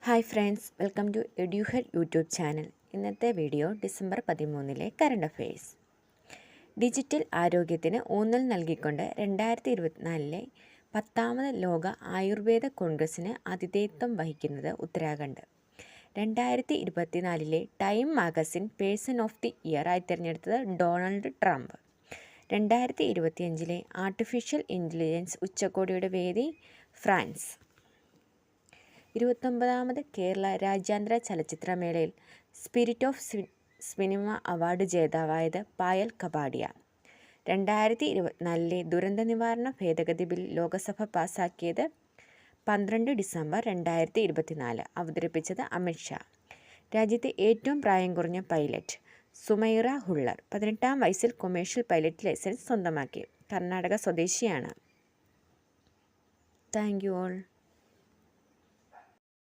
Hi friends, welcome to Eduhead YouTube channel. ഇന്നത്തെ video December 13 current affairs. Digital ആരോഗ്യത്തിന് ഊന്നൽ നൽകിക്കൊണ്ട് 2024 10ാമത് ലോക ആയുർവേദ കോൺഗ്രസ്സിന് ആതിഥേയത്വം വഹിക്കുന്നത് Uttarakhand. 2024 time magazine person of the year ആയി തിരഞ്ഞെടുത്തത് ഡൊണാൾഡ് ട്രംപ്. 2025 ആർട്ടിഫിഷ്യൽ ഇൻ്റലിജൻസ് ഉച്ചകോടിയുടെ വേദി ഫ്രാൻസ്. 29ാമത് കേരള രാജ്യാന്തര ചലച്ചിത്രമേളയിൽ സ്പിരിറ്റ് ഓഫ് സിനിമ അവാർഡ് ജേതാവായത് പായൽ കപാഡിയ. 2024 ദുരന്ത നിവാരണ ഭേദഗതി ബിൽ ലോക്സഭ പാസാക്കിയത് 12 ഡിസംബർ 2024. അവതരിപ്പിച്ചത് അമിത്ഷാ. രാജ്യത്തെ ഏറ്റവും പ്രായം കുറഞ്ഞ പൈലറ്റ് സുമൈറ ഹുള്ളർ 18ാം വയസ്സിൽ കൊമേഴ്ഷ്യൽ പൈലറ്റ് ലൈസൻസ് സ്വന്തമാക്കി. കർണാടക സ്വദേശിയാണ്. Thank you all.